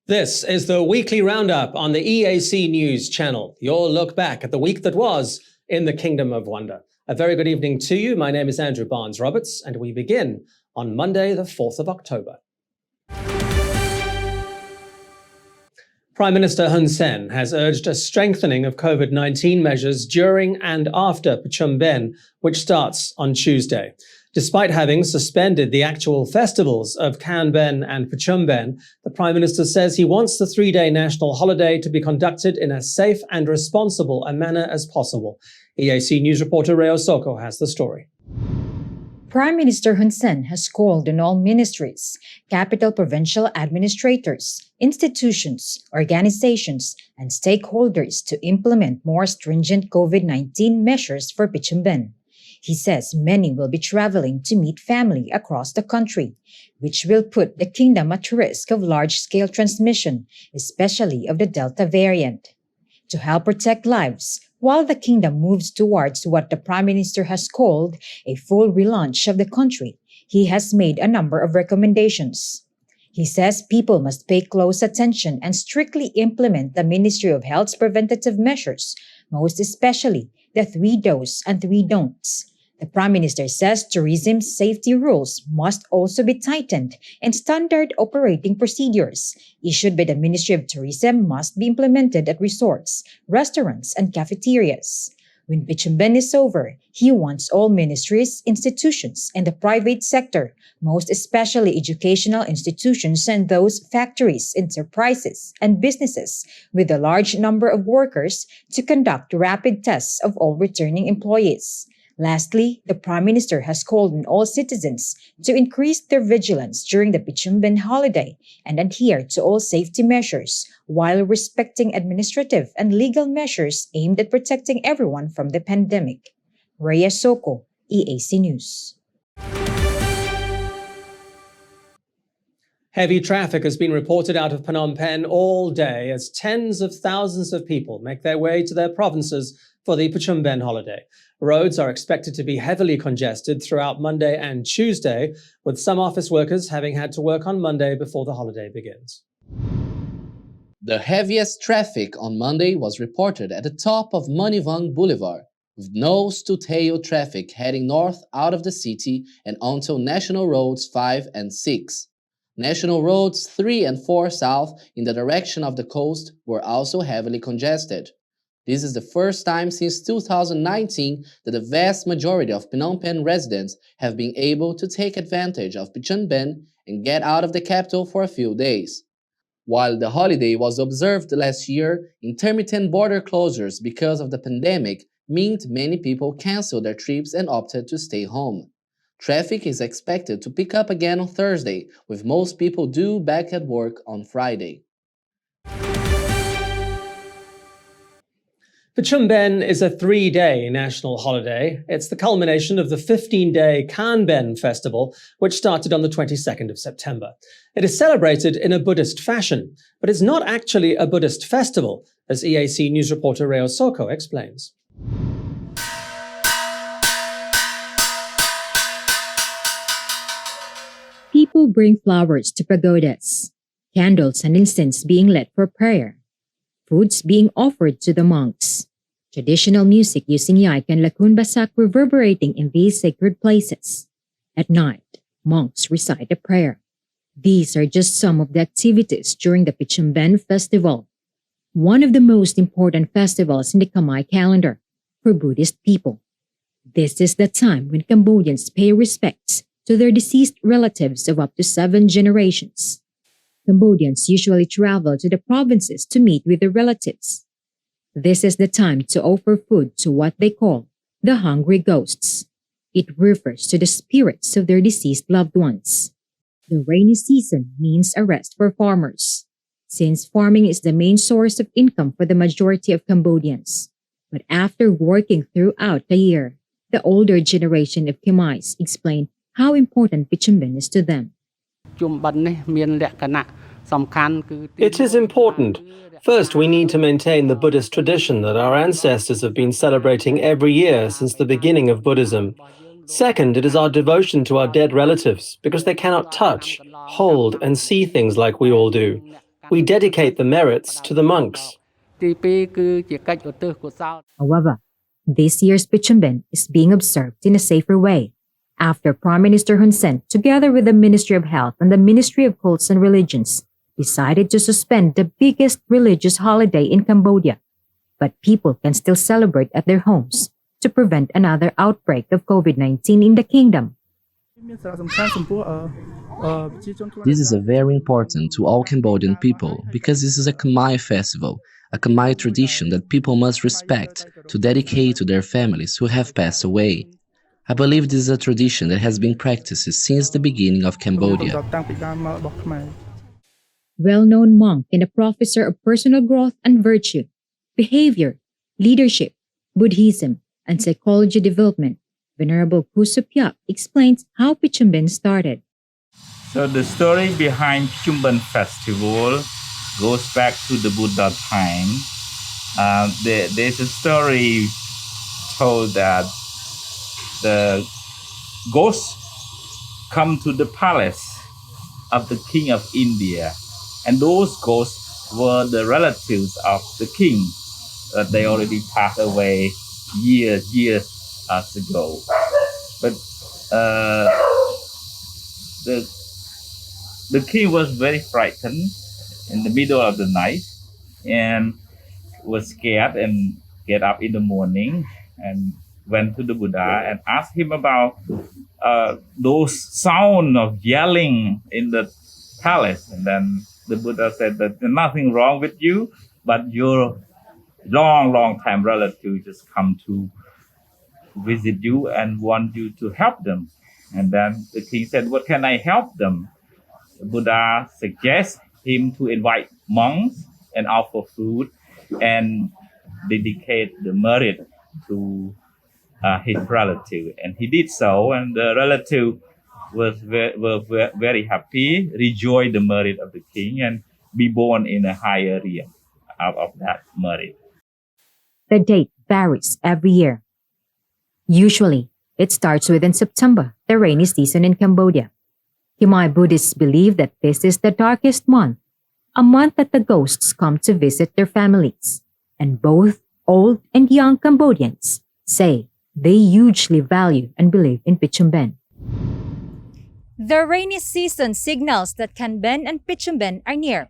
This is the Weekly Roundup on the EAC News Channel, your look back at the week that was in the Kingdom of Wonder. A very good evening to you. My name is Andrew Barnes-Roberts, and we begin on Monday, the 4th of October. Prime Minister Hun Sen has urged a strengthening of COVID-19 measures during and after Pachum Ben, which starts on Tuesday. Despite having suspended the actual festivals of Can Ben and Pachum Ben, the Prime Minister says he wants the three-day national holiday to be conducted in as safe and responsible a manner as possible. EAC News reporter Reo Soko has the story. Prime Minister Hun Sen has called on all ministries, capital provincial administrators, institutions, organizations, and stakeholders to implement more stringent COVID-19 measures for Pachum Ben. He says many will be traveling to meet family across the country, which will put the kingdom at risk of large-scale transmission, especially of the Delta variant. To help protect lives, while the kingdom moves towards what the Prime Minister has called a full relaunch of the country, he has made a number of recommendations. He says people must pay close attention and strictly implement the Ministry of Health's preventative measures, most especially the 3 do's and 3 don'ts. The Prime Minister says tourism's safety rules must also be tightened and standard operating procedures issued by the Ministry of Tourism must be implemented at resorts, restaurants, and cafeterias. When Pachum Ben is over, he wants all ministries, institutions, and the private sector, most especially educational institutions and those factories, enterprises, and businesses with a large number of workers to conduct rapid tests of all returning employees. Lastly, the Prime Minister has called on all citizens to increase their vigilance during the Pachum Ben holiday and adhere to all safety measures while respecting administrative and legal measures aimed at protecting everyone from the pandemic. Rhea Soko, EAC News. Heavy traffic has been reported out of Phnom Penh all day as tens of thousands of people make their way to their provinces for the Pachum Ben holiday. Roads are expected to be heavily congested throughout Monday and Tuesday, with some office workers having had to work on Monday before the holiday begins. The heaviest traffic on Monday was reported at the top of Manivong Boulevard, with nose to tail traffic heading north out of the city and onto National Roads 5 and 6. National Roads 3 and 4 south in the direction of the coast were also heavily congested. This is the first time since 2019 that the vast majority of Phnom Penh residents have been able to take advantage of Pachum Ben and get out of the capital for a few days. While the holiday was observed last year, intermittent border closures because of the pandemic meant many people canceled their trips and opted to stay home. Traffic is expected to pick up again on Thursday, with most people due back at work on Friday. Pachum Ben is a 3-day national holiday. It's the culmination of the 15-day Can Ben festival, which started on the 22nd of September. It is celebrated in a Buddhist fashion, but it's not actually a Buddhist festival, as EAC News reporter Reo Soko explains. People bring flowers to pagodas, candles and incense being lit for prayer, foods being offered to the monks, traditional music using yike and lakun basak reverberating in these sacred places. At night, monks recite a prayer. These are just some of the activities during the Pachum Ben festival, one of the most important festivals in the Khmer calendar for Buddhist people. This is the time when Cambodians pay respects to their deceased relatives of up to 7 generations. Cambodians usually travel to the provinces to meet with their relatives. This is the time to offer food to what they call the hungry ghosts. It refers to the spirits of their deceased loved ones. The rainy season means a rest for farmers, since farming is the main source of income for the majority of Cambodians. But after working throughout the year, the older generation of Khmers explain how important Pachum Ben is to them. It is important. First, we need to maintain the Buddhist tradition that our ancestors have been celebrating every year since the beginning of Buddhism. Second, it is our devotion to our dead relatives, because they cannot touch, hold, and see things like we all do. We dedicate the merits to the monks. However, this year's Pichumben is being observed in a safer way after Prime Minister Hun Sen, together with the Ministry of Health and the Ministry of Cults and Religions, decided to suspend the biggest religious holiday in Cambodia. But people can still celebrate at their homes to prevent another outbreak of COVID-19 in the kingdom. This is a very important to all Cambodian people because this is a Khmer festival, a Khmer tradition that people must respect to dedicate to their families who have passed away. I believe this is a tradition that has been practiced since the beginning of Cambodia. Well-known monk and a professor of personal growth and virtue, behavior, leadership, Buddhism, and psychology development, Venerable Kusupyak explains how Pichumben started. So the story behind Pichumben festival goes back to the Buddha time. There's a story told that the ghosts come to the palace of the king of India, and those ghosts were the relatives of the king. They already passed away years ago. But the king was very frightened in the middle of the night and was scared and get up in the morning and went to the Buddha and asked him about those sound of yelling in the palace. And then the Buddha said that there's nothing wrong with you, but your long time relative just come to visit you and want you to help them. And then the king said, what can I help them? The Buddha suggests him to invite monks and offer food and dedicate the merit to his relative. And he did so, and the relative was very happy, rejoiced the merit of the king, and be born in a higher realm out of that merit. The date varies every year. Usually, it starts within September, the rainy season in Cambodia. Khmer Buddhists believe that this is the darkest month, a month that the ghosts come to visit their families. And both old and young Cambodians say they hugely value and believe in Pichumben. The rainy season signals that Canben and Pichumben are near.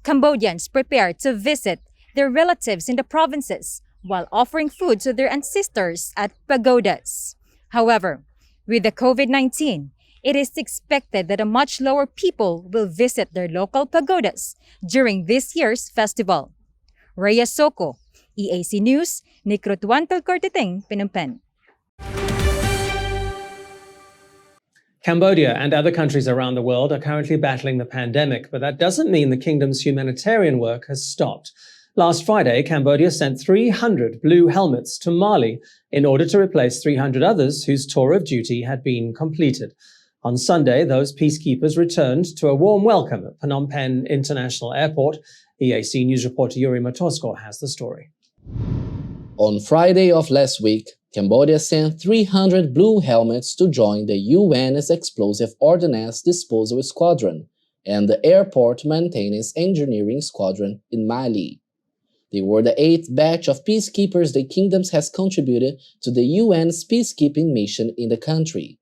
Cambodians prepare to visit their relatives in the provinces while offering food to their ancestors at pagodas. However, with the COVID-19, it is expected that a much lower people will visit their local pagodas during this year's festival. Rhea Soko, EAC News, Nikrotuantal Korteteng, Phnom Penh. Cambodia and other countries around the world are currently battling the pandemic, but that doesn't mean the kingdom's humanitarian work has stopped. Last Friday, Cambodia sent 300 blue helmets to Mali in order to replace 300 others whose tour of duty had been completed. On Sunday, those peacekeepers returned to a warm welcome at Phnom Penh International Airport. EAC News reporter Yuri Matosko has the story. On Friday of last week, Cambodia sent 300 blue helmets to join the UN's Explosive Ordnance Disposal Squadron and the Airport Maintenance Engineering Squadron in Mali. They were the 8th batch of peacekeepers the kingdom has contributed to the UN's peacekeeping mission in the country.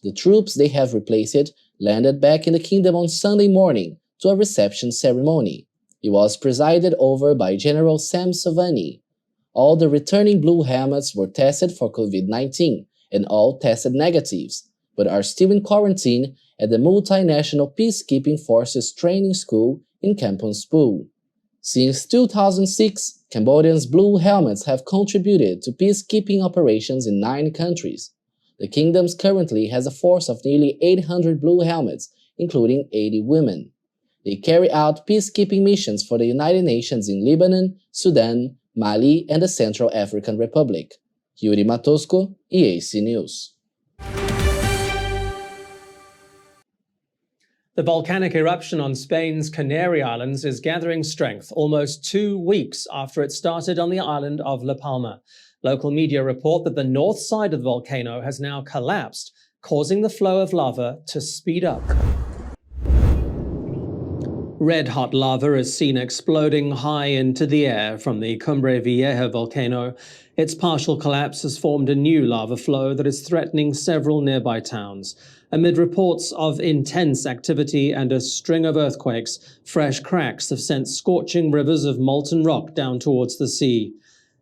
The troops they have replaced landed back in the kingdom on Sunday morning to a reception ceremony. It was presided over by General Sam Savani. All the returning blue helmets were tested for COVID-19 and all tested negatives, but are still in quarantine at the Multinational Peacekeeping Forces Training School in Kampong Speu. Since 2006, Cambodians' blue helmets have contributed to peacekeeping operations in 9 countries. The kingdom currently has a force of nearly 800 blue helmets, including 80 women. They carry out peacekeeping missions for the United Nations in Lebanon, Sudan, Mali, and the Central African Republic. Yuri Matosko, EAC News. The volcanic eruption on Spain's Canary Islands is gathering strength almost 2 weeks after it started on the island of La Palma. Local media report that the north side of the volcano has now collapsed, causing the flow of lava to speed up. Red-hot lava is seen exploding high into the air from the Cumbre Vieja volcano. Its partial collapse has formed a new lava flow that is threatening several nearby towns. Amid reports of intense activity and a string of earthquakes, fresh cracks have sent scorching rivers of molten rock down towards the sea.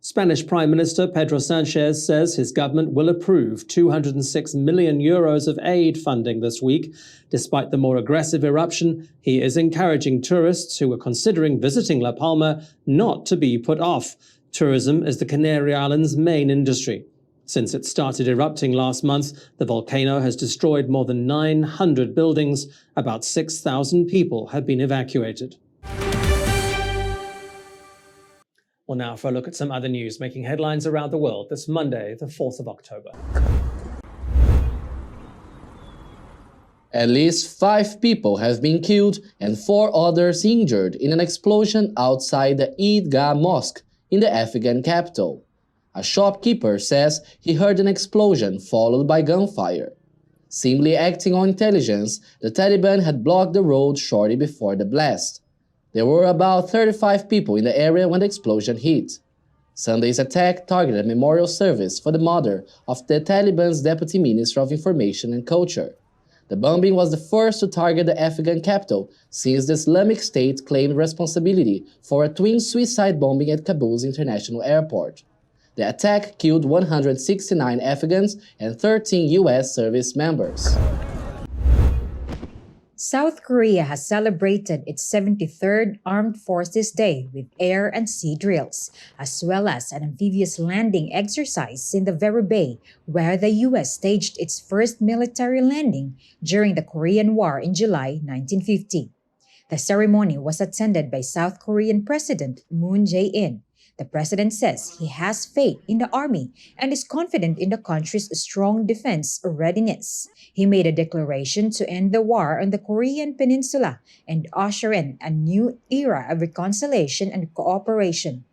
Spanish Prime Minister Pedro Sanchez says his government will approve 206 million euros of aid funding this week. Despite the more aggressive eruption, he is encouraging tourists who are considering visiting La Palma not to be put off. Tourism is the Canary Islands' main industry. Since it started erupting last month, the volcano has destroyed more than 900 buildings. About 6,000 people have been evacuated. Well, now for a look at some other news making headlines around the world this Monday, the 4th of October. At least 5 people have been killed and 4 others injured in an explosion outside the Eidgah Mosque in the Afghan capital. A shopkeeper says he heard an explosion followed by gunfire. Seemingly acting on intelligence, the Taliban had blocked the road shortly before the blast. There were about 35 people in the area when the explosion hit. Sunday's attack targeted a memorial service for the mother of the Taliban's Deputy Minister of Information and Culture. The bombing was the first to target the Afghan capital since the Islamic State claimed responsibility for a twin suicide bombing at Kabul's international airport. The attack killed 169 Afghans and 13 U.S. service members. South Korea has celebrated its 73rd Armed Forces Day with air and sea drills, as well as an amphibious landing exercise in the very bay where the U.S. staged its first military landing during the Korean War in July 1950. The ceremony was attended by South Korean President Moon Jae-in. The president says he has faith in the army and is confident in the country's strong defense readiness. He made a declaration to end the war on the Korean peninsula and usher in a new era of reconciliation and cooperation.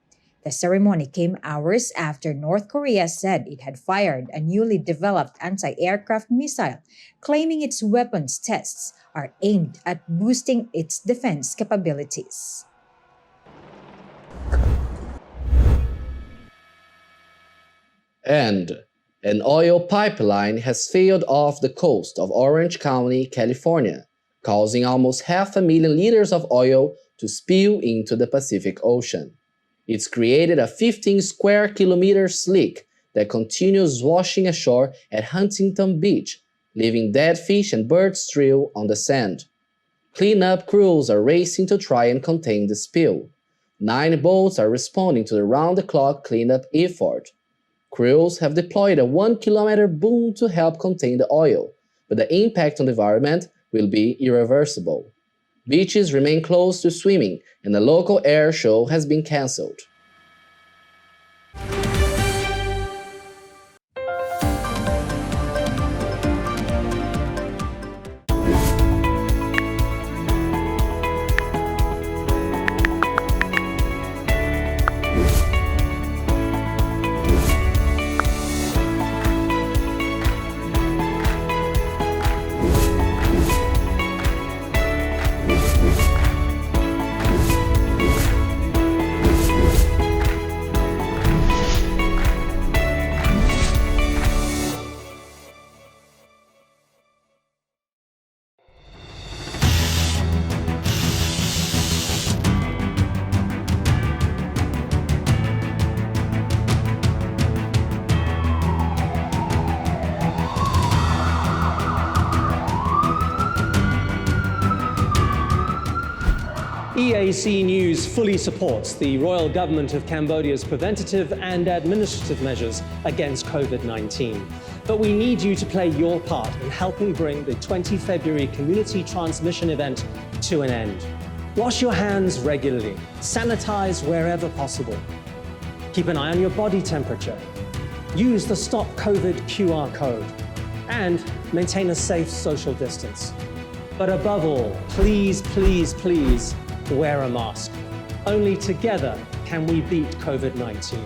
The ceremony came hours after North Korea said it had fired a newly developed anti-aircraft missile, claiming its weapons tests are aimed at boosting its defense capabilities. And an oil pipeline has failed off the coast of Orange County, California, causing almost 500,000 liters of oil to spill into the Pacific Ocean. It's created a 15 square kilometer slick that continues washing ashore at Huntington Beach, leaving dead fish and birds trail on the sand. Cleanup crews are racing to try and contain the spill. 9 boats are responding to the round-the-clock cleanup effort. Crews have deployed a 1-kilometer boom to help contain the oil, but the impact on the environment will be irreversible. Beaches remain closed to swimming, and the local air show has been cancelled. EAC News fully supports the Royal Government of Cambodia's preventative and administrative measures against COVID-19. But we need you to play your part in helping bring the 20 February community transmission event to an end. Wash your hands regularly, sanitize wherever possible. Keep an eye on your body temperature. Use the Stop COVID QR code and maintain a safe social distance. But above all, please, please, please, wear a mask. Only together can we beat COVID-19.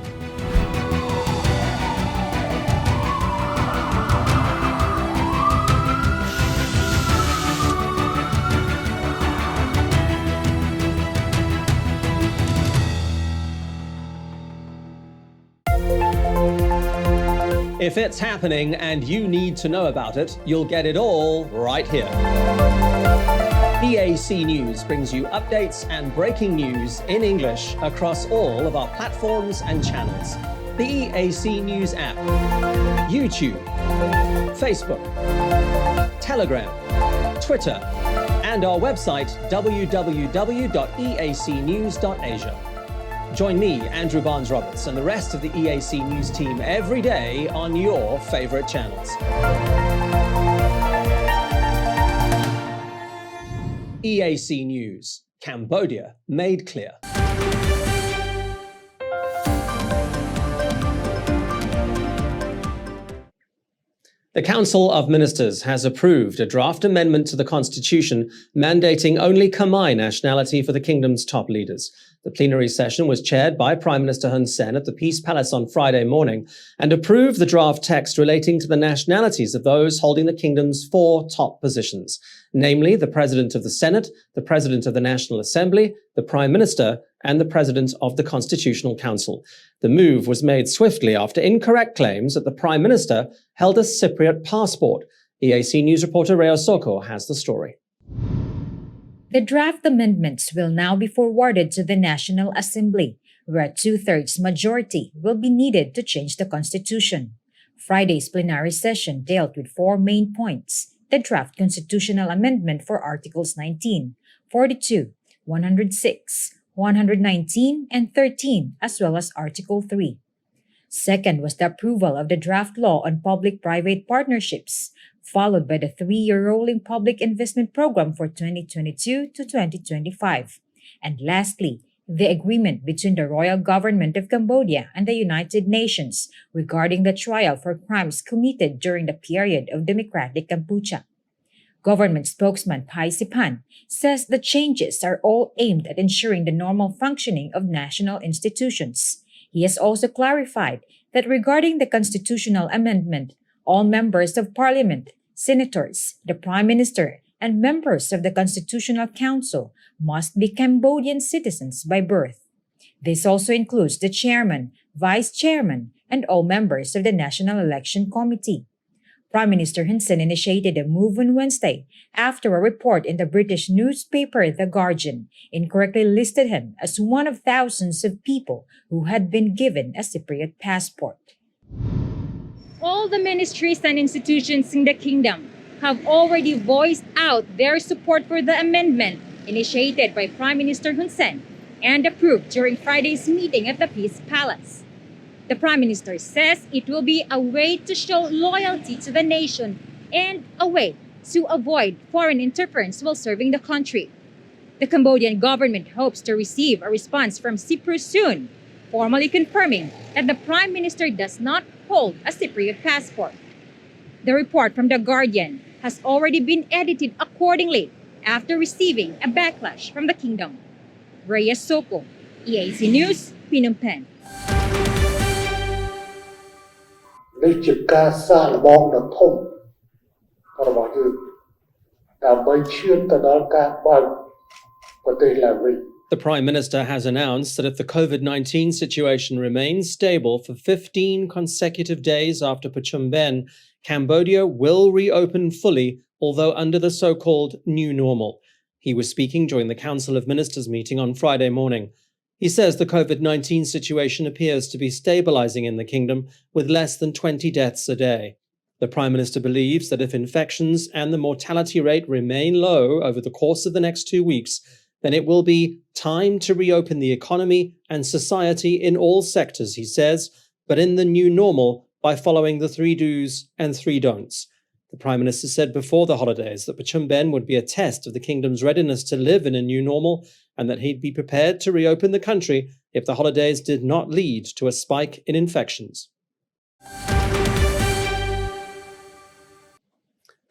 If it's happening and you need to know about it, you'll get it all right here. EAC News brings you updates and breaking news in English across all of our platforms and channels. The EAC News app, YouTube, Facebook, Telegram, Twitter, and our website www.eacnews.asia. Join me, Andrew Barnes-Roberts, and the rest of the EAC News team every day on your favorite channels. EAC News, Cambodia made clear. The Council of Ministers has approved a draft amendment to the Constitution mandating only Khmer nationality for the kingdom's top leaders. The plenary session was chaired by Prime Minister Hun Sen at the Peace Palace on Friday morning and approved the draft text relating to the nationalities of those holding the kingdom's 4 top positions, namely the President of the Senate, the President of the National Assembly, the Prime Minister, and the President of the Constitutional Council. The move was made swiftly after incorrect claims that the Prime Minister held a Cypriot passport. EAC News reporter Reo Soko has the story. The draft amendments will now be forwarded to the National Assembly, where a 2/3 majority will be needed to change the Constitution. Friday's plenary session dealt with 4 main points: the draft constitutional amendment for Articles 19, 42, 106, 119, and 13, as well as Article 3. Second was the approval of the draft law on public-private partnerships, followed by the 3-year rolling public investment program for 2022 to 2025. And lastly, the agreement between the Royal Government of Cambodia and the United Nations regarding the trial for crimes committed during the period of Democratic Kampuchea. Government spokesman Pai Sipan says the changes are all aimed at ensuring the normal functioning of national institutions. He has also clarified that regarding the constitutional amendment, all members of parliament, senators, the prime minister, and members of the Constitutional Council must be Cambodian citizens by birth. This also includes the chairman, vice chairman, and all members of the National Election Committee. Prime Minister Hun Sen initiated a move on Wednesday after a report in the British newspaper The Guardian incorrectly listed him as one of thousands of people who had been given a Cypriot passport. All the ministries and institutions in the kingdom have already voiced out their support for the amendment initiated by Prime Minister Hun Sen and approved during Friday's meeting at the Peace Palace. The Prime Minister says it will be a way to show loyalty to the nation and a way to avoid foreign interference while serving the country. The Cambodian government hopes to receive a response from Cyprus soon, formally confirming that the Prime Minister does not hold a Cypriot passport. The report from The Guardian has already been edited accordingly after receiving a backlash from the kingdom. Rhea Soko, EAC News, Phnom Penh. នេះជាការសាកល្បងដ៏ធំរបស់យើងដើម្បីឈានទៅដល់ការបើកប្រទេសឡើងវិញ The Prime Minister has announced that if the COVID-19 situation remains stable for 15 consecutive days after Phnom Penh, Cambodia will reopen fully, although under the so-called new normal. He was speaking during the Council of Ministers meeting on Friday morning. He says the COVID-19 situation appears to be stabilizing in the kingdom with less than 20 deaths a day. The Prime Minister believes that if infections and the mortality rate remain low over the course of the next 2 weeks, then it will be time to reopen the economy and society in all sectors, he says, but in the new normal by following the 3 do's and 3 don'ts. The Prime Minister said before the holidays that Phnom Penh would be a test of the kingdom's readiness to live in a new normal and that he'd be prepared to reopen the country if the holidays did not lead to a spike in infections.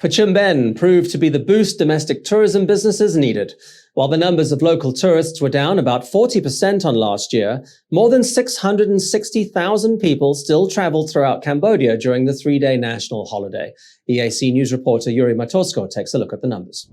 Phnom Penh proved to be the boost domestic tourism businesses needed. While the numbers of local tourists were down about 40% on last year, more than 660,000 people still traveled throughout Cambodia during the 3-day national holiday. EAC News reporter Yuri Matosko takes a look at the numbers.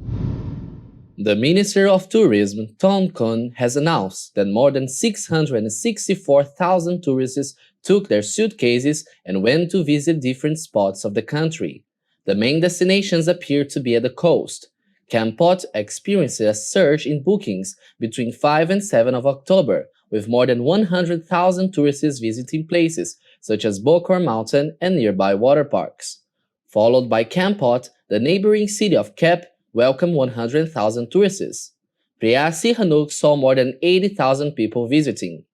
The Minister of Tourism, Tom Kun, has announced that more than 664,000 tourists took their suitcases and went to visit different spots of the country. The main destinations appear to be at the coast. Kampot experienced a surge in bookings between 5 and 7 of October, with more than 100,000 tourists visiting places such as Bokor Mountain and nearby water parks. Followed by Kampot, the neighboring city of Kep welcomed 100,000 tourists. Prea Sihanouk saw more than 80,000 people visiting.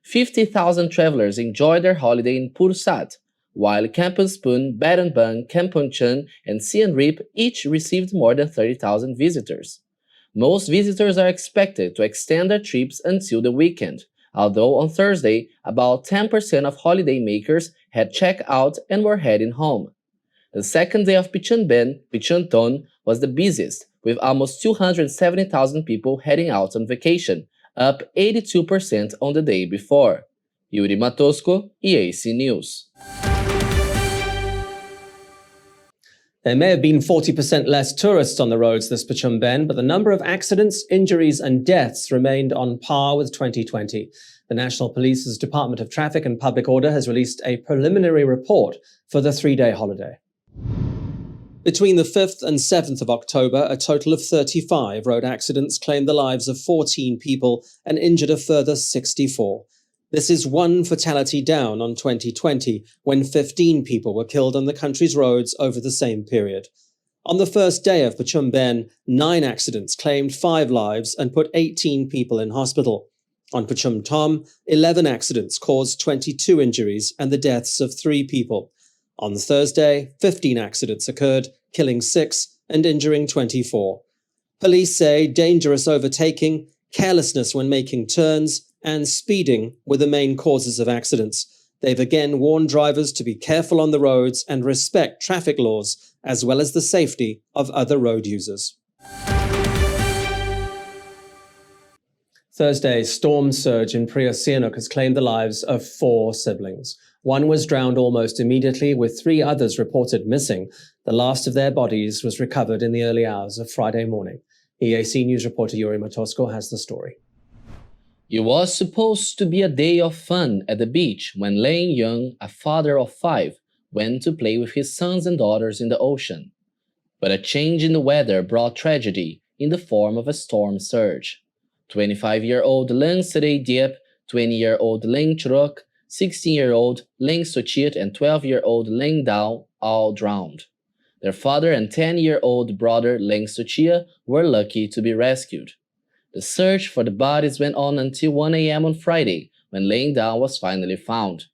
50,000 travelers enjoyed their holiday in Pursat, while Kampong Spoon, Battambang, Kampong Chun, and Siem Reap each received more than 30,000 visitors. Most visitors are expected to extend their trips until the weekend, although on Thursday, about 10% of holidaymakers had checked out and were heading home. The second day of Pichunben, Pichunton, was the busiest, with almost 270,000 people heading out on vacation, up 82% on the day before. Yuri Matosko, EAC News. There may have been 40% less tourists on the roads this Pichunben, but the number of accidents, injuries and deaths remained on par with 2020. The National Police's Department of Traffic and Public Order has released a preliminary report for the 3-day holiday. Between the 5th and 7th of October, a total of 35 road accidents claimed the lives of 14 people and injured a further 64. This is one fatality down on 2020, when 15 people were killed on the country's roads over the same period. On the first day of Pichunben, 9 accidents claimed 5 lives and put 18 people in hospital. On Pichum Tom, 11 accidents caused 22 injuries and the deaths of 3 people. On Thursday, 15 accidents occurred, killing 6 and injuring 24. Police say dangerous overtaking, carelessness when making turns, and speeding were the main causes of accidents. They've again warned drivers to be careful on the roads and respect traffic laws, as well as the safety of other road users. Thursday's storm surge in Prea Sihanouk has claimed the lives of 4 siblings. One was drowned almost immediately, with 3 others reported missing. The last of their bodies was recovered in the early hours of Friday morning. EAC News reporter Yuri Matosko has the story. It was supposed to be a day of fun at the beach when Lane Young, a father of 5, went to play with his sons and daughters in the ocean. But a change in the weather brought tragedy in the form of a storm surge. 25-year-old Leng Sere Diep, 20-year-old Leng Churok, 16-year-old Leng Sochit, and 12-year-old Leng Dao all drowned. Their father and 10-year-old brother Leng Sochia were lucky to be rescued. The search for the bodies went on until 1 a.m. on Friday, when Leng Dao was finally found.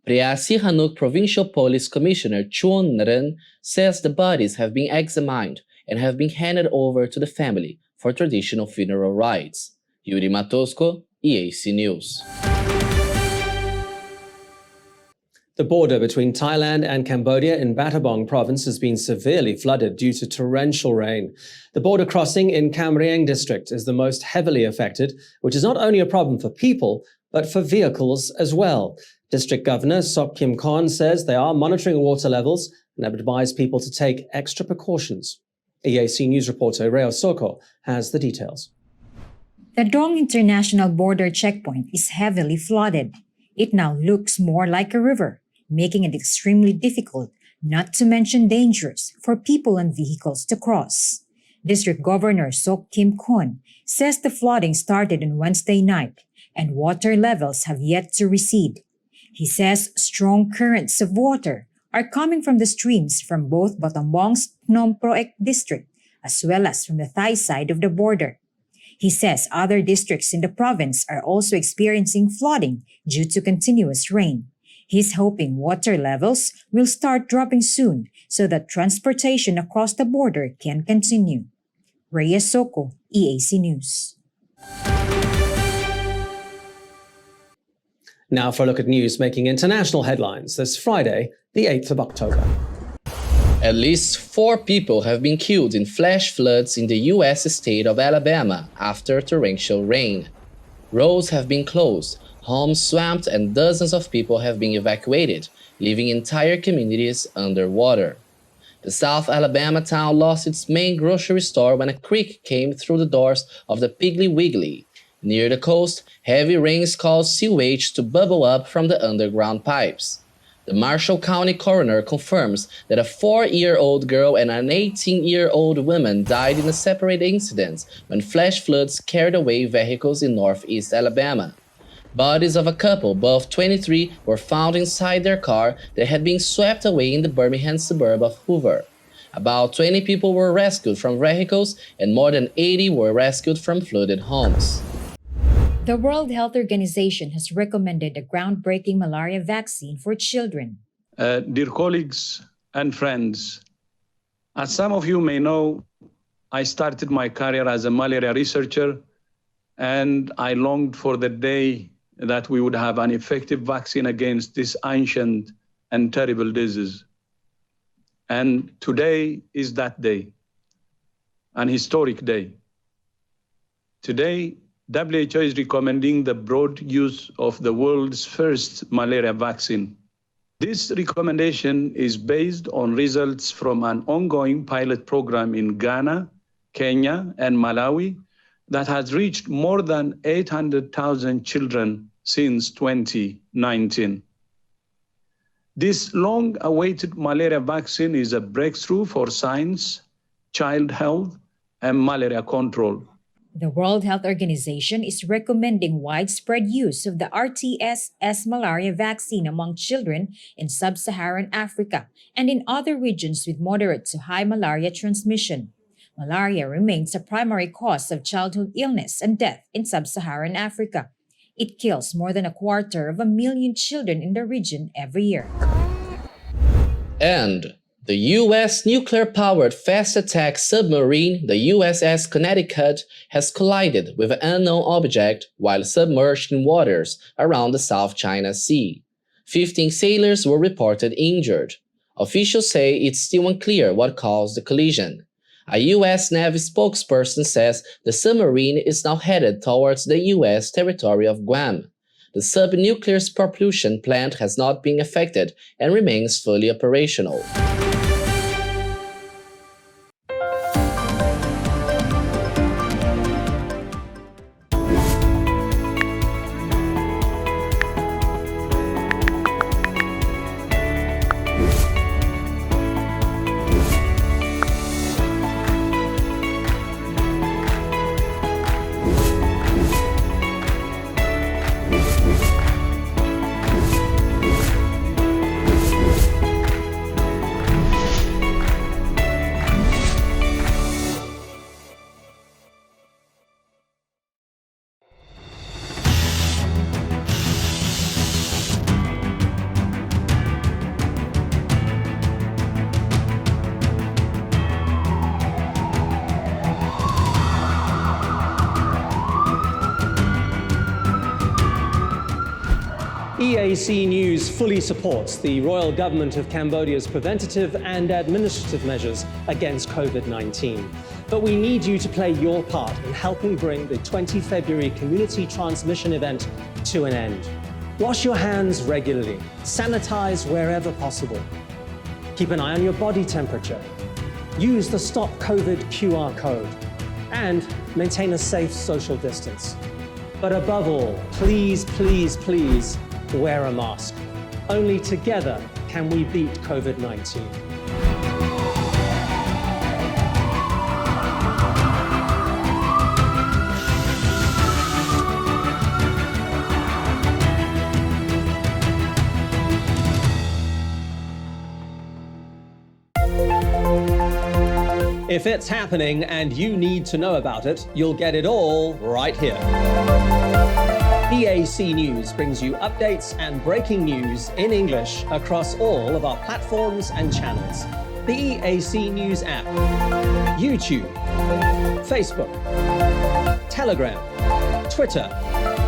Prea Sihanouk Provincial Police Commissioner Chuon Naren says the bodies have been examined and have been handed over to the family for traditional funeral rites. Yuri Matosko, EAC News. The border between Thailand and Cambodia in Battambang province has been severely flooded due to torrential rain. The border crossing in Cam Ranh district is the most heavily affected, which is not only a problem for people, but for vehicles as well. District Governor Sok Kim Kon says they are monitoring water levels and have advised people to take extra precautions. EAC News reporter Reo Soko has the details. The Dong International Border Checkpoint is heavily flooded. It now looks more like a river, making it extremely difficult, not to mention dangerous, for people and vehicles to cross. District Governor Sok Kim Kon says the flooding started on Wednesday night and water levels have yet to recede. He says strong currents of water are coming from the streams from both Battambang's Phnom Proek district as well as from the Thai side of the border. He says other districts in the province are also experiencing flooding due to continuous rain. He's hoping water levels will start dropping soon so that transportation across the border can continue. Reyes Soko, EAC News. Now for a look at news making international headlines this Friday, the 8th of October. At least 4 people have been killed in flash floods in the U.S. state of Alabama after torrential rain. Roads have been closed, homes swamped, and dozens of people have been evacuated, leaving entire communities underwater. The South Alabama town lost its main grocery store when a creek came through the doors of the Piggly Wiggly. Near the coast, heavy rains caused sewage to bubble up from the underground pipes. The Marshall County coroner confirms that a 4-year-old girl and an 18-year-old woman died in a separate incident when flash floods carried away vehicles in northeast Alabama. Bodies of a couple, both 23, were found inside their car that had been swept away in the Birmingham suburb of Hoover. About 20 people were rescued from vehicles and more than 80 were rescued from flooded homes. The World Health Organization has recommended a groundbreaking malaria vaccine for children. Dear colleagues and friends, as some of you may know, I started my career as a malaria researcher, and I longed for the day that we would have an effective vaccine against this ancient and terrible disease. And today is that day, an historic day. Today, WHO is recommending the broad use of the world's first malaria vaccine. This recommendation is based on results from an ongoing pilot program in Ghana, Kenya, and Malawi that has reached more than 800,000 children since 2019. This long-awaited malaria vaccine is a breakthrough for science, child health, and malaria control. The World Health Organization is recommending widespread use of the RTS-S malaria vaccine among children in sub-Saharan Africa and in other regions with moderate to high malaria transmission. Malaria remains a primary cause of childhood illness and death in sub-Saharan Africa. It kills more than 250,000 children in the region every year. And the U.S. nuclear-powered fast attack submarine, the USS Connecticut, has collided with an unknown object while submerged in waters around the South China Sea. 15 sailors were reported injured. Officials say it's still unclear what caused the collision. A U.S. Navy spokesperson says the submarine is now headed towards the U.S. territory of Guam. The sub-nuclear propulsion plant has not been affected and remains fully operational. EAC News fully supports the Royal Government of Cambodia's preventative and administrative measures against COVID-19. But we need you to play your part in helping bring the 20 February community transmission event to an end. Wash your hands regularly, sanitize wherever possible. Keep an eye on your body temperature. Use the Stop COVID QR code and maintain a safe social distance. But above all, please, please, please, wear a mask. Only together can we beat COVID-19. If it's happening and you need to know about it, you'll get it all right here. EAC News brings you updates and breaking news in English across all of our platforms and channels. The EAC News app, YouTube, Facebook, Telegram, Twitter,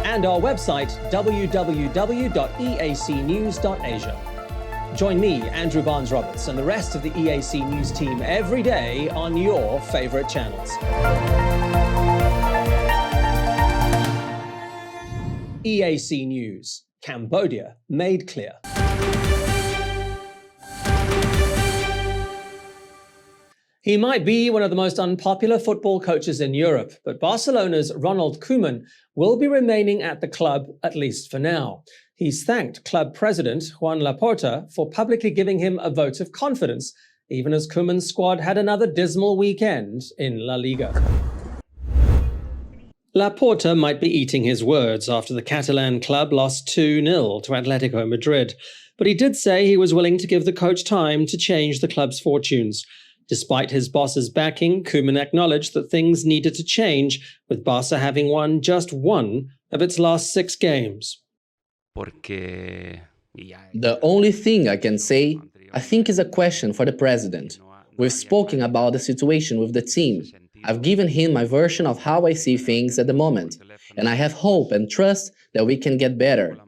and our website www.eacnews.asia. Join me, Andrew Barnes-Roberts, and the rest of the EAC News team every day on your favorite channels. EAC News, Cambodia made clear. He might be one of the most unpopular football coaches in Europe, but Barcelona's Ronald Koeman will be remaining at the club, at least for now. He's thanked club president Juan Laporta for publicly giving him a vote of confidence, even as Koeman's squad had another dismal weekend in La Liga. Laporta might be eating his words after the Catalan club lost 2-0 to Atletico Madrid, but he did say he was willing to give the coach time to change the club's fortunes. Despite his boss's backing, Koeman acknowledged that things needed to change, with Barca having won just one of its last 6 games. The only thing I can say, I think, is a question for the president. We've spoken about the situation with the team. I've given him my version of how I see things at the moment, and I have hope and trust that we can get better.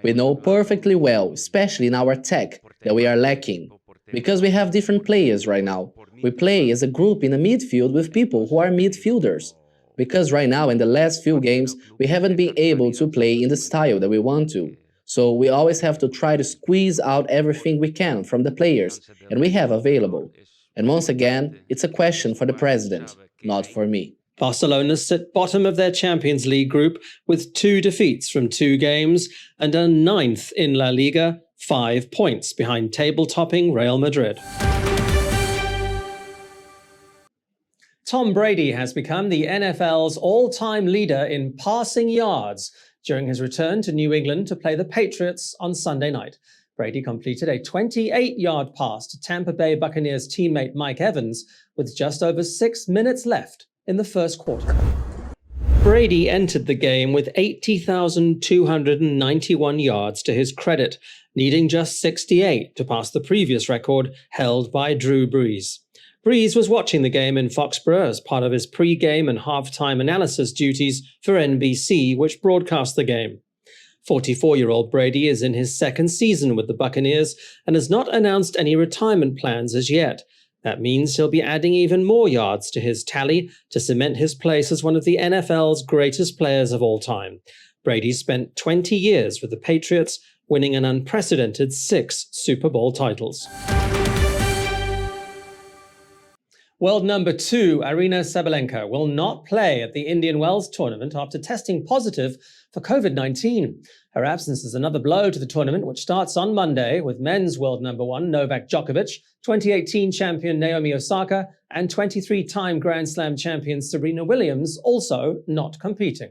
We know perfectly well, especially in our attack, that we are lacking. Because we have different players right now. We play as a group in a midfield with people who are midfielders. Because right now, in the last few games, we haven't been able to play in the style that we want to. So we always have to try to squeeze out everything we can from the players, and we have available. And once again, it's a question for the president, not for me. Barcelona sit bottom of their Champions League group with 2 defeats from 2 games and are 9th in La Liga, 5 points behind table-topping Real Madrid. Tom Brady has become the NFL's all-time leader in passing yards during his return to New England to play the Patriots on Sunday night. Brady completed a 28-yard pass to Tampa Bay Buccaneers teammate Mike Evans with just over 6 minutes left in the first quarter. Brady entered the game with 80,291 yards to his credit, needing just 68 to pass the previous record held by Drew Brees. Brees was watching the game in Foxborough as part of his pre-game and halftime analysis duties for NBC, which broadcast the game. 44-year-old Brady is in his 2nd season with the Buccaneers and has not announced any retirement plans as yet. That means he'll be adding even more yards to his tally to cement his place as one of the NFL's greatest players of all time. Brady spent 20 years with the Patriots, winning an unprecedented 6 Super Bowl titles. World number 2, Aryna Sabalenka, will not play at the Indian Wells tournament after testing positive for COVID-19. Her absence is another blow to the tournament, which starts on Monday with men's world number 1 Novak Djokovic, 2018 champion Naomi Osaka, and 23-time Grand Slam champion Serena Williams also not competing.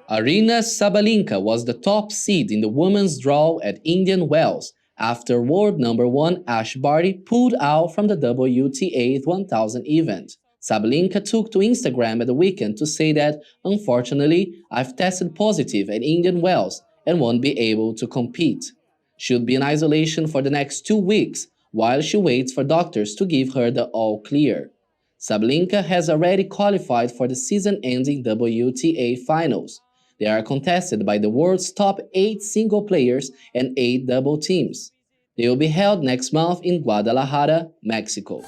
Aryna Sabalenka was the top seed in the women's draw at Indian Wells after world number 1 Ash Barty pulled out from the WTA 1000 event. Sabalenka took to Instagram at the weekend to say that, unfortunately, I've tested positive at Indian Wells and won't be able to compete. She'll be in isolation for the next 2 weeks while she waits for doctors to give her the all clear. Sabalenka has already qualified for the season-ending WTA finals. They are contested by the world's top 8 single players and 8 double teams. They will be held next month in Guadalajara, Mexico.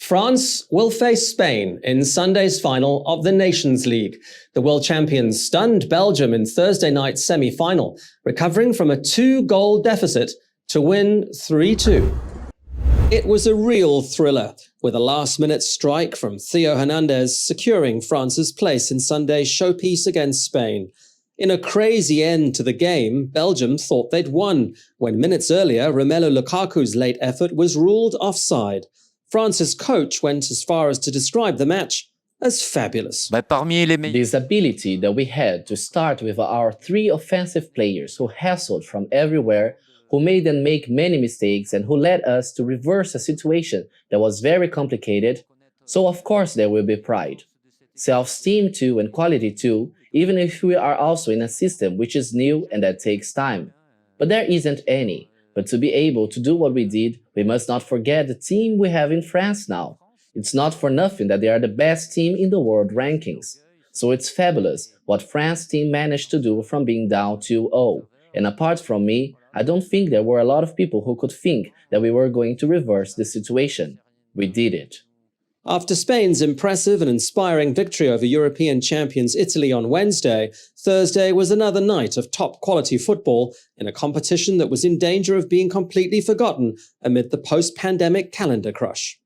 France will face Spain in Sunday's final of the Nations League. The world champions stunned Belgium in Thursday night's semi-final, recovering from a 2-goal deficit to win 3-2. It was a real thriller, with a last-minute strike from Theo Hernandez securing France's place in Sunday's showpiece against Spain. In a crazy end to the game, Belgium thought they'd won, when minutes earlier Romelu Lukaku's late effort was ruled offside. France's coach went as far as to describe the match as fabulous. This ability that we had to start with our 3 offensive players who hustled from everywhere, who made them make many mistakes and who led us to reverse a situation that was very complicated. So of course there will be pride. Self-esteem too and quality too, even if we are also in a system which is new and that takes time. But there isn't any. But to be able to do what we did, we must not forget the team we have in France now. It's not for nothing that they are the best team in the world rankings. So it's fabulous what France team managed to do from being down 2-0. And apart from me, I don't think there were a lot of people who could think that we were going to reverse the situation. We did it. After Spain's impressive and inspiring victory over European champions Italy on Wednesday, Thursday was another night of top-quality football in a competition that was in danger of being completely forgotten amid the post-pandemic calendar crush.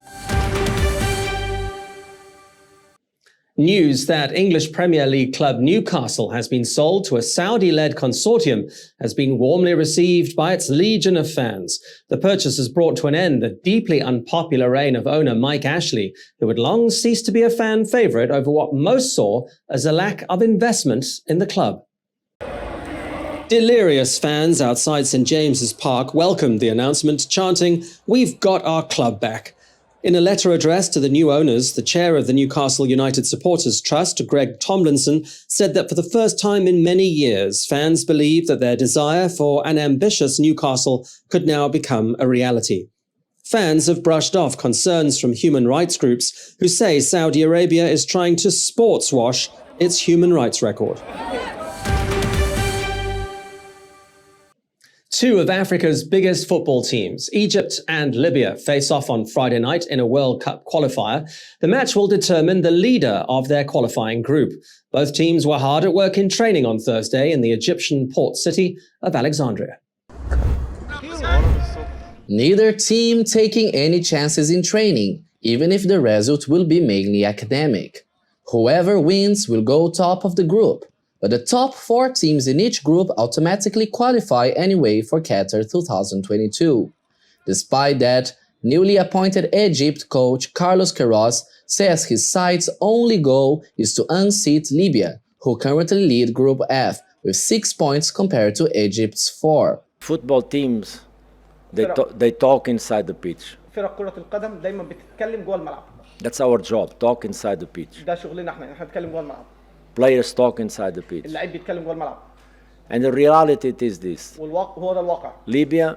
News that English Premier League club Newcastle has been sold to a Saudi-led consortium has been warmly received by its legion of fans. The purchase has brought to an end the deeply unpopular reign of owner Mike Ashley, who had long ceased to be a fan favourite over what most saw as a lack of investment in the club. Delirious fans outside St James's Park welcomed the announcement, chanting, "We've got our club back." In a letter addressed to the new owners, the chair of the Newcastle United Supporters Trust, Greg Tomlinson, said that for the first time in many years, fans believe that their desire for an ambitious Newcastle could now become a reality. Fans have brushed off concerns from human rights groups who say Saudi Arabia is trying to sports wash its human rights record. Two of Africa's biggest football teams, Egypt and Libya, face off on Friday night in a World Cup qualifier. The match will determine the leader of their qualifying group. Both teams were hard at work in training on Thursday in the Egyptian port city of Alexandria. Neither team taking any chances in training, even if the result will be mainly academic. Whoever wins will go top of the group. But the top 4 teams in each group automatically qualify anyway for Qatar 2022. Despite that, newly appointed Egypt coach Carlos Queiroz says his side's only goal is to unseat Libya, who currently lead Group F with 6 points compared to Egypt's 4. Football teams, they talk inside the pitch. فرق كرة القدم دايما بتتكلم جوه الملعب. That's our job, talk inside the pitch. ده شغلنا احنا نتكلم جوه الملعب. Players talk inside the pitch. اللعيب بيتكلم جوه الملعب. And the reality it is this. هو ده الواقع. Libya,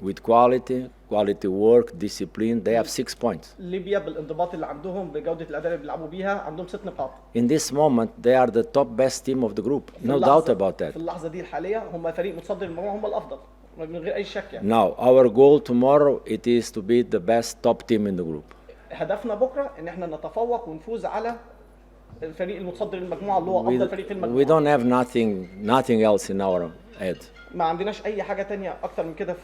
with quality work, discipline, they have 6 points. ليبيا بالانضباط اللي عندهم بجودة الأداء اللي بيلعبوا بيها عندهم 6 نقاط. In this moment, they are the top best team of the group. No doubt about that. في اللحظة دي الحالية هم فريق متصدر المجموعة هم الأفضل من غير أي شك يعني. Now, our goal tomorrow it is to be the best top team in the group. هدفنا بكرة إن احنا نتفوق ونفوز على الفريق المتصدر المجموعة اللي هو أفضل فريق في المجموعة. We don't have nothing else in our head. ما عندناش أي حاجة تانية أكتر من كده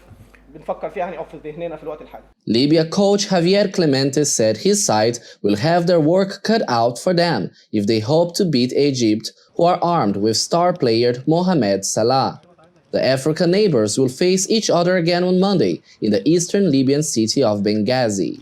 بنفكر فيها يعني أو في ذهننا في الوقت الحالي. Libya coach Javier Clemente said his side will have their work cut out for them if they hope to beat Egypt, who are armed with star player Mohamed Salah. The African neighbors will face each other again on Monday in the eastern Libyan city of Benghazi.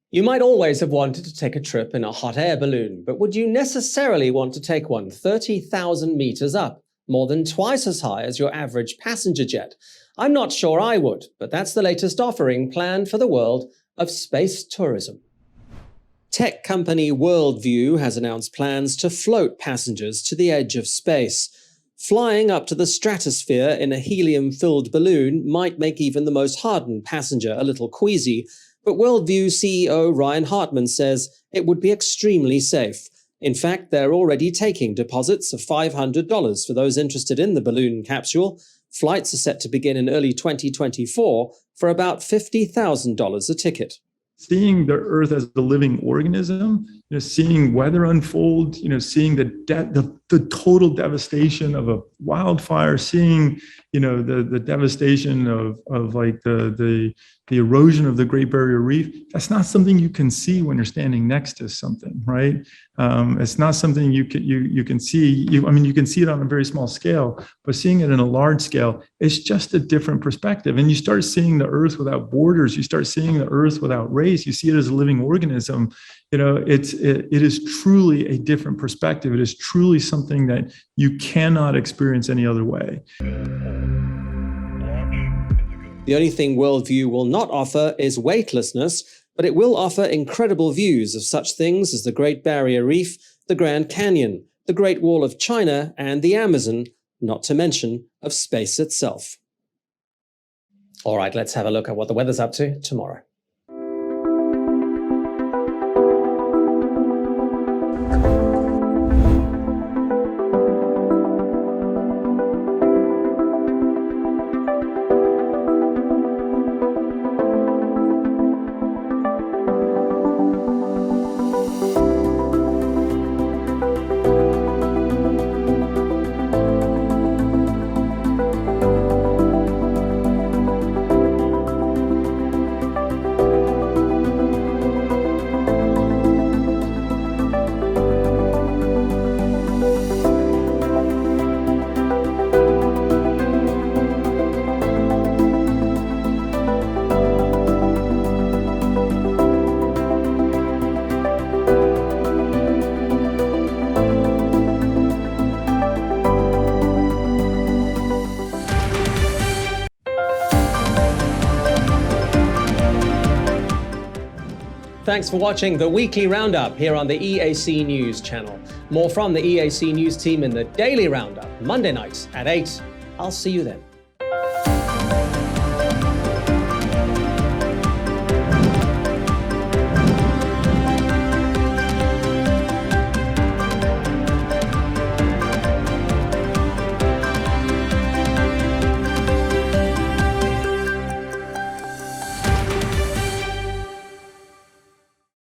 You might always have wanted to take a trip in a hot air balloon, but would you necessarily want to take one 30,000 meters up, more than twice as high as your average passenger jet? I'm not sure I would, but that's the latest offering planned for the world of space tourism. Tech company Worldview has announced plans to float passengers to the edge of space. Flying up to the stratosphere in a helium-filled balloon might make even the most hardened passenger a little queasy, but Worldview CEO Ryan Hartman says it would be extremely safe. In fact, they're already taking deposits of $500 for those interested in the balloon capsule. Flights are set to begin in early 2024 for about $50,000 a ticket. Seeing the Earth as a living organism, seeing weather unfold, seeing the total devastation of a wildfire, seeing, the devastation of like the erosion of the Great Barrier Reef. That's not something you can see when you're standing next to something, right? It's not something you can see. You can see it on a very small scale, but seeing it in a large scale, it's just a different perspective. And you start seeing the Earth without borders. You start seeing the Earth without race. You see it as a living organism. It is truly a different perspective. It is truly something that you cannot experience any other way. The only thing Worldview will not offer is weightlessness, but it will offer incredible views of such things as the Great Barrier Reef, the Grand Canyon, the Great Wall of China, and the Amazon, not to mention of space itself. All right, let's have a look at what the weather's up to tomorrow. Thanks for watching the Weekly Roundup here on the EAC News Channel. More from the EAC News team in the Daily Roundup, Monday nights at 8. I'll see you then.